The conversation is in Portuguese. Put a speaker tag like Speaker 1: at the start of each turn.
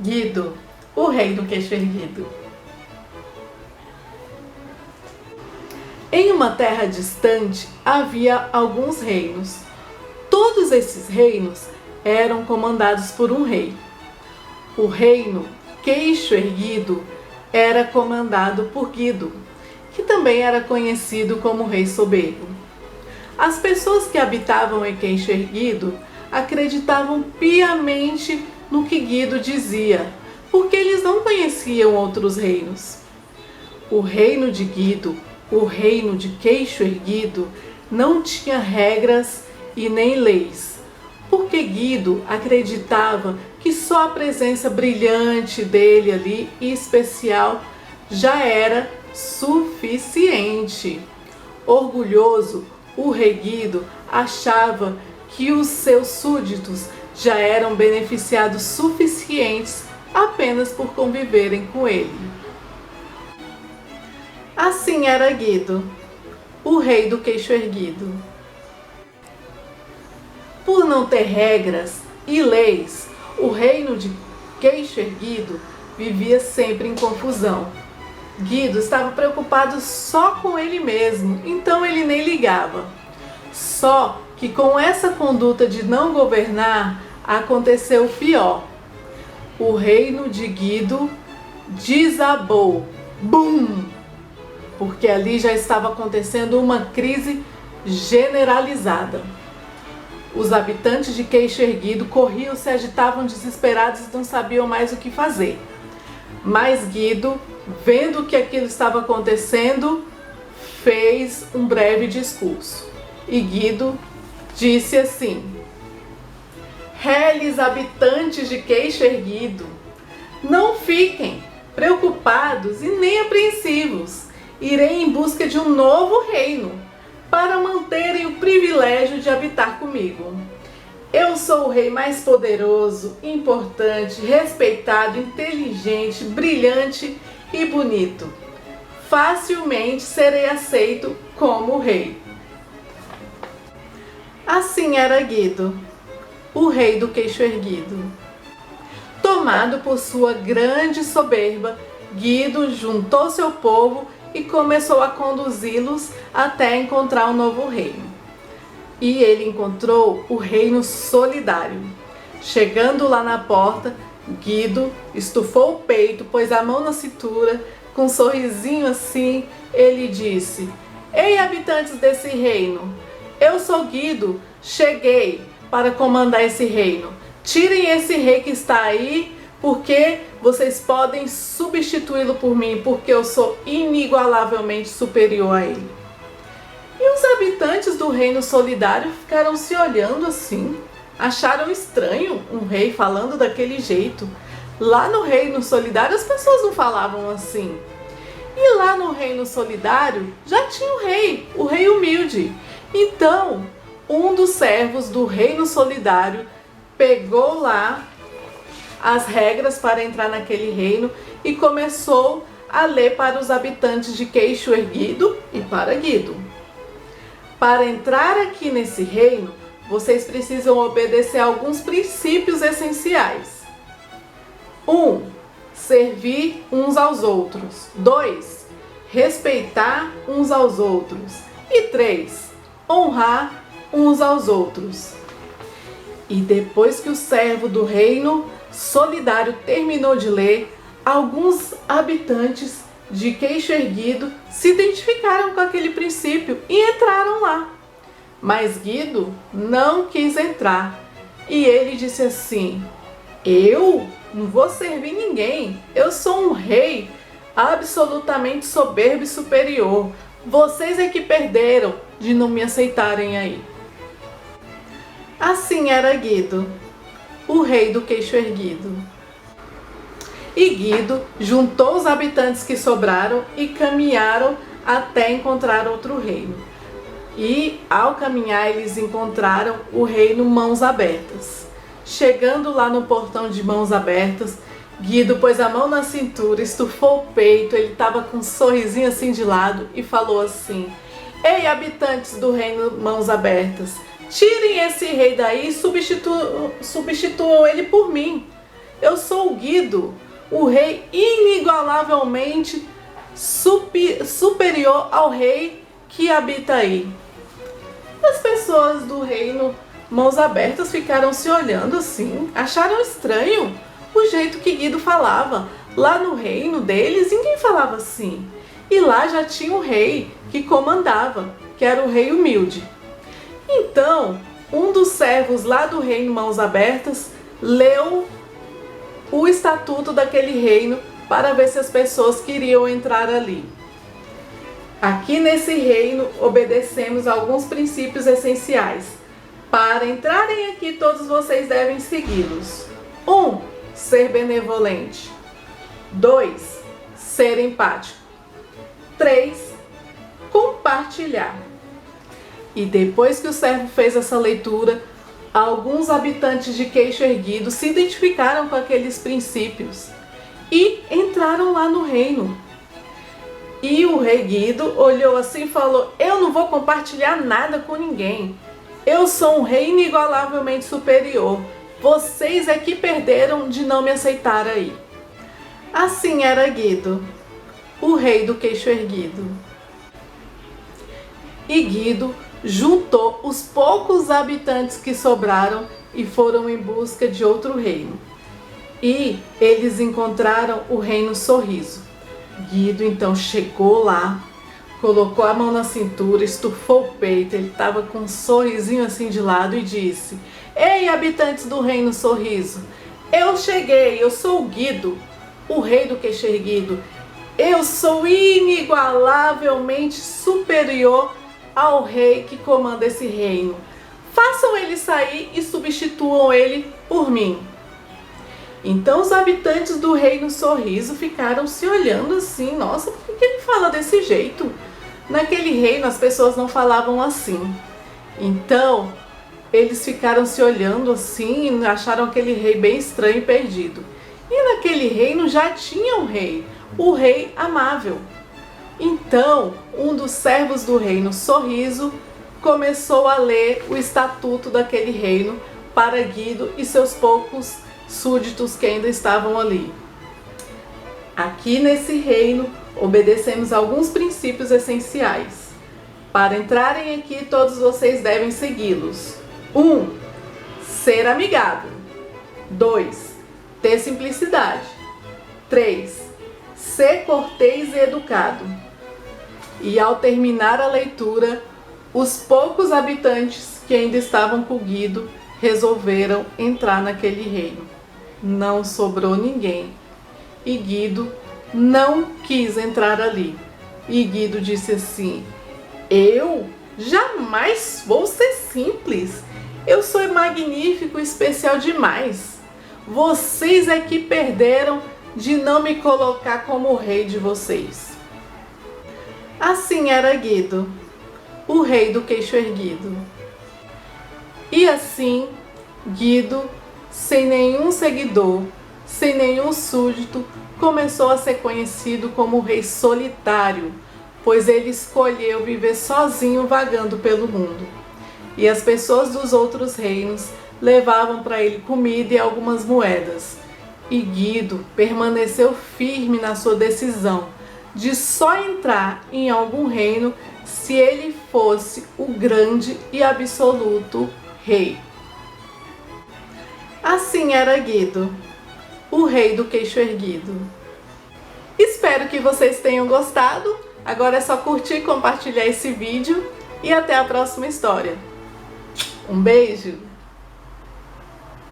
Speaker 1: Guido, o rei do queixo erguido. Em uma terra distante havia alguns reinos. Todos esses reinos eram comandados por um rei. O reino Queixo Erguido era comandado por Guido, que também era conhecido como Rei Soberbo. As pessoas que habitavam em Queixo Erguido acreditavam piamente no que Guido dizia, porque eles não conheciam outros reinos. O reino de Guido, o reino de Queixo Erguido, não tinha regras e nem leis, porque Guido acreditava que só a presença brilhante dele ali e especial já era suficiente. Orgulhoso, o rei Guido achava que os seus súditos já eram beneficiados suficientes apenas por conviverem com ele. Assim era Guido, o rei do queixo erguido. Por não ter regras e leis, o reino de Queixo Erguido vivia sempre em confusão. Guido estava preocupado só com ele mesmo, então ele nem ligava. Só que com essa conduta de não governar, aconteceu o pior. O reino de Guido desabou. Bum! Porque ali já estava acontecendo uma crise generalizada. Os habitantes de Queixo Erguido corriam, se agitavam desesperados e não sabiam mais o que fazer. Mas Guido, vendo que aquilo estava acontecendo, fez um breve discurso. E Guido disse assim: Reles habitantes de Queixo Erguido, não fiquem preocupados e nem apreensivos. Irei em busca de um novo reino, para manterem o privilégio de habitar comigo. Eu sou o rei mais poderoso, importante, respeitado, inteligente, brilhante e bonito. Facilmente serei aceito como rei. Assim era Guido, o rei do queixo erguido. Tomado por sua grande soberba, Guido juntou seu povo e começou a conduzi-los até encontrar um novo reino. E ele encontrou o reino solidário. Chegando lá na porta, Guido estufou o peito, pôs a mão na cintura, com um sorrisinho assim, ele disse: Ei, habitantes desse reino, eu sou Guido, cheguei para comandar esse reino. Tirem esse rei que está aí, porque vocês podem substituí-lo por mim, porque eu sou inigualavelmente superior a ele. E os habitantes do reino solidário ficaram se olhando assim, acharam estranho um rei falando daquele jeito. Lá no reino solidário as pessoas não falavam assim. E lá no reino solidário já tinha o rei humilde. Então, um dos servos do reino solidário pegou lá as regras para entrar naquele reino e começou a ler para os habitantes de Queixo Erguido e para Guido. Para entrar aqui nesse reino, vocês precisam obedecer a alguns princípios essenciais. 1. Servir uns aos outros. 2. Respeitar uns aos outros. E 3. Honrar uns aos outros. E depois que o servo do reino solidário terminou de ler, alguns habitantes de Queixo Erguido se identificaram com aquele princípio e entraram lá. Mas Guido não quis entrar e ele disse assim: Eu não vou servir ninguém, eu sou um rei absolutamente soberbo e superior. Vocês é que perderam de não me aceitarem aí. Assim era Guido, o rei do queixo erguido. E Guido juntou os habitantes que sobraram e caminharam até encontrar outro reino. E ao caminhar eles encontraram o reino Mãos Abertas. Chegando lá no portão de Mãos Abertas, Guido pôs a mão na cintura, estufou o peito, ele estava com um sorrisinho assim de lado e falou assim: Ei, habitantes do reino Mãos Abertas, tirem esse rei daí e substituam ele por mim. Eu sou o Guido, o rei inigualavelmente superior ao rei que habita aí. As pessoas do reino Mãos Abertas ficaram se olhando assim, acharam estranho o jeito que Guido falava. Lá no reino deles ninguém falava assim. E lá já tinha um rei que comandava, que era o rei humilde. Então, um dos servos lá do reino Mãos Abertas leu o estatuto daquele reino para ver se as pessoas queriam entrar ali. Aqui nesse reino obedecemos a alguns princípios essenciais. Para entrarem aqui, todos vocês devem segui-los. 1. Ser benevolente. 2. Ser empático. 3. Compartilhar. E depois que o servo fez essa leitura, alguns habitantes de Queixo Erguido se identificaram com aqueles princípios e entraram lá no reino. E o rei Guido olhou assim e falou: eu não vou compartilhar nada com ninguém. Eu sou um rei inigualavelmente superior. Vocês é que perderam de não me aceitar aí. Assim era Guido, o rei do Queixo Erguido. E Guido juntou os poucos habitantes que sobraram e foram em busca de outro reino. E eles encontraram o reino Sorriso. Guido então chegou lá, colocou a mão na cintura, estufou o peito, ele estava com um sorrisinho assim de lado e disse: ei, habitantes do reino Sorriso, eu cheguei, eu sou o Guido, o rei do Queixo Erguido. Eu sou inigualavelmente superior ao rei que comanda esse reino. Façam ele sair e substituam ele por mim. Então os habitantes do reino Sorriso ficaram se olhando assim: nossa, por que ele fala desse jeito? Naquele reino as pessoas não falavam assim. Então eles ficaram se olhando assim e acharam aquele rei bem estranho e perdido. E naquele reino já tinha um rei, o rei amável. Então um dos servos do reino Sorriso começou a ler o estatuto daquele reino para Guido e seus poucos súditos que ainda estavam ali. Aqui nesse reino obedecemos a alguns princípios essenciais. Para entrarem aqui, todos vocês devem segui-los. 1. Ser amigável. 2. Ter simplicidade. 3. Ser cortês e educado. E ao terminar a leitura, os poucos habitantes que ainda estavam com Guido resolveram entrar naquele reino. Não sobrou ninguém. E Guido não quis entrar ali. E Guido disse assim: eu jamais vou ser simples. Eu sou magnífico e especial demais. Vocês é que perderam de não me colocar como rei de vocês. Assim era Guido, o rei do Queixo Erguido. E assim, Guido, sem nenhum seguidor, sem nenhum súdito, começou a ser conhecido como o rei solitário, pois ele escolheu viver sozinho vagando pelo mundo. E as pessoas dos outros reinos levavam para ele comida e algumas moedas. E Guido permaneceu firme na sua decisão de só entrar em algum reino se ele fosse o grande e absoluto rei. Assim era Guido, o rei do Queixo Erguido. Espero que vocês tenham gostado. Agora é só curtir e compartilhar esse vídeo e até a próxima história. Um beijo!